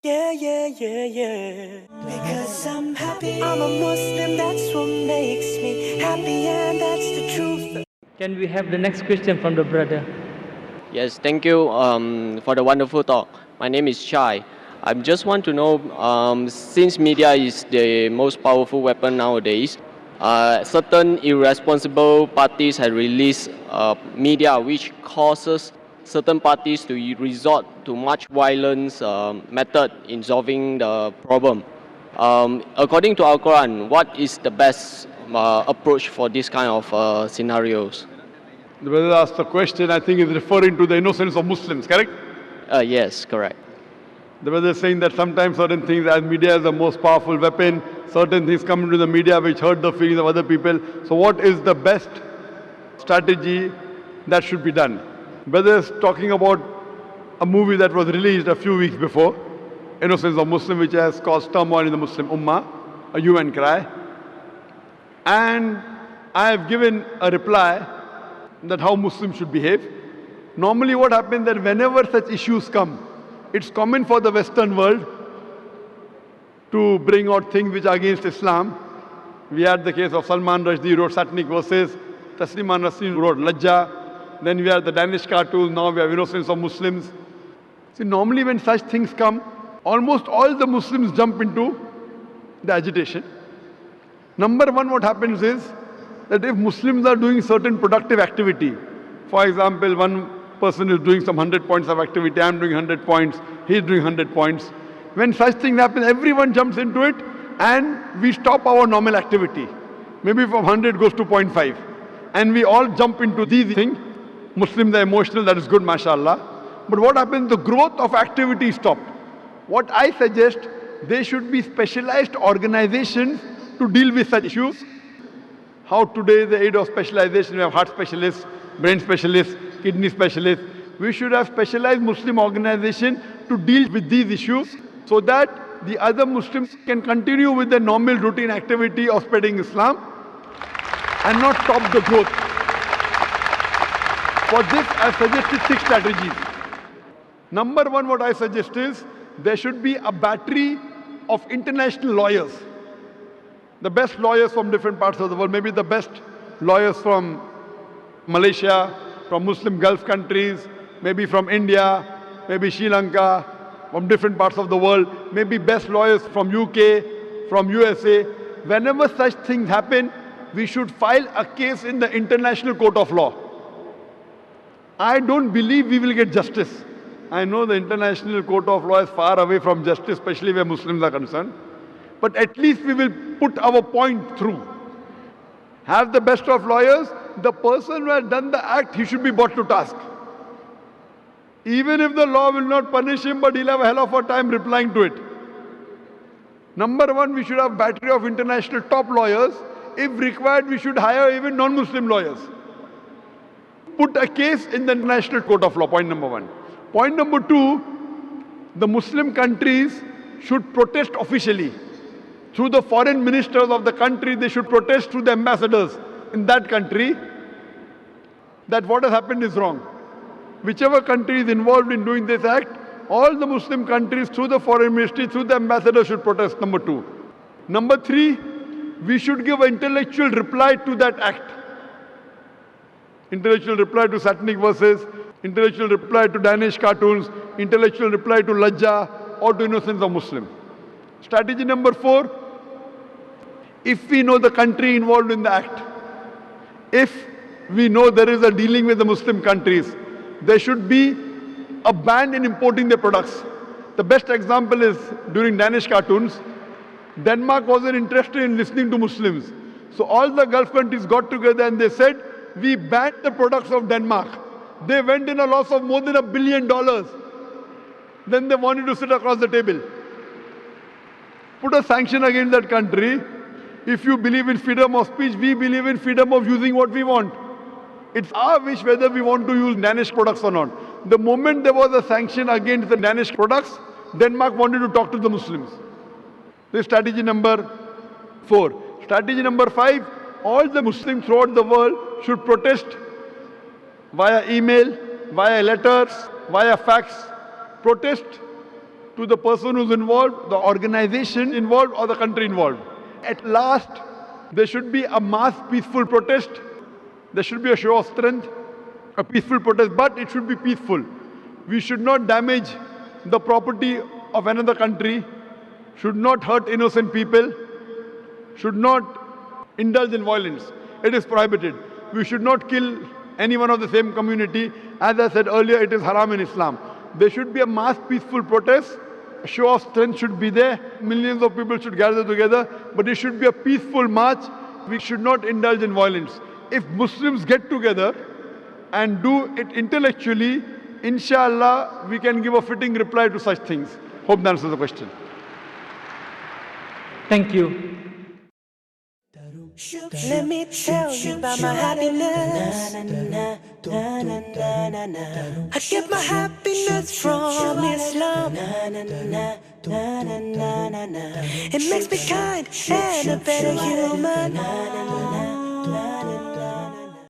Yeah, yeah, yeah, yeah. Because I'm happy. I'm a Muslim, that's what makes me happy, and that's the truth. Can we have the next question from the brother? Yes, thank you for the wonderful talk. My name is Chai. I just want to know, since media is the most powerful weapon nowadays, certain irresponsible parties have released media which causes certain parties to resort to much violence method in solving the problem. According to Al-Quran, what is the best approach for this kind of scenarios? The brother asked the question, I think is referring to the innocence of Muslims, correct? Yes, correct. The brother is saying that sometimes certain things, as media is the most powerful weapon, certain things come into the media which hurt the feelings of other people. So what is the best strategy that should be done? Brother is talking about a movie that was released a few weeks before, Innocence of Muslim, which has caused turmoil in the Muslim Ummah, a hue and cry. And I have given a reply that how Muslims should behave. Normally what happens that whenever such issues come, it's common for the Western world to bring out things which are against Islam. We had the case of Salman Rushdie wrote satanic verses, Tasliman Nasreen wrote Lajja, then we have the Danish cartoons, now we have Innocence of Muslims. See, normally when such things come, almost all the Muslims jump into the agitation. Number one, what happens is that if Muslims are doing certain productive activity, for example, one person is doing some 100 points of activity, I'm doing 100 points, he's doing 100 points. When such things happen, everyone jumps into it and we stop our normal activity. Maybe from 100 goes to 0.5. And we all jump into these things. Muslims are emotional, that is good, mashallah. But what happens, the growth of activity is stopped. What I suggest, there should be specialized organizations to deal with such issues. How today the aid of specialization, we have heart specialists, brain specialists, kidney specialists. We should have specialized Muslim organization to deal with these issues so that the other Muslims can continue with their normal routine activity of spreading Islam and not stop the growth. For this, I suggested 6 strategies. Number one, what I suggest is there should be a battery of international lawyers. The best lawyers from different parts of the world, maybe the best lawyers from Malaysia, from Muslim Gulf countries, maybe from India, maybe Sri Lanka, from different parts of the world, maybe best lawyers from UK, from USA. Whenever such things happen, we should file a case in the International Court of Law. I don't believe we will get justice. I know the International Court of Law is far away from justice, especially where Muslims are concerned. But at least we will put our point through. Have the best of lawyers. The person who has done the act, he should be brought to task. Even if the law will not punish him, but he'll have a hell of a time replying to it. Number one, we should have battery of international top lawyers. If required, we should hire even non-Muslim lawyers. Put a case in the International Court of Law, point number one. Point number two, the Muslim countries should protest officially. Through the foreign ministers of the country, they should protest through the ambassadors in that country that what has happened is wrong. Whichever country is involved in doing this act, all the Muslim countries through the foreign ministry, through the ambassador should protest, number two. Number three, we should give an intellectual reply to that act. Intellectual reply to satanic verses, intellectual reply to Danish cartoons, intellectual reply to Lajja or to Innocence of Muslim. Strategy number 4, if we know the country involved in the act, if we know there is a dealing with the Muslim countries, there should be a ban in importing their products. The best example is during Danish cartoons, Denmark wasn't interested in listening to Muslims. So all the Gulf countries got together and they said, we banned the products of Denmark. They went in a loss of more than $1 billion. Then they wanted to sit across the table. Put a sanction against that country. If you believe in freedom of speech, we believe in freedom of using what we want. It's our wish whether we want to use Danish products or not. The moment there was a sanction against the Danish products, Denmark wanted to talk to the Muslims. This is strategy number 4. Strategy number 5, all the Muslims throughout the world should protest via email, via letters, via fax. Protest to the person who's involved, the organization involved, or the country involved. At last, there should be a mass peaceful protest. There should be a show of strength, a peaceful protest, but it should be peaceful. We should not damage the property of another country, should not hurt innocent people, should not indulge in violence. It is prohibited. We should not kill anyone of the same community. As I said earlier, it is haram in Islam. There should be a mass peaceful protest. A show of strength should be there. Millions of people should gather together, but it should be a peaceful march. We should not indulge in violence. If Muslims get together and do it intellectually, inshallah, we can give a fitting reply to such things. Hope that answers the question. Thank you. Let me tell you about my happiness. I get my happiness from Islam. It makes me kind and a better human.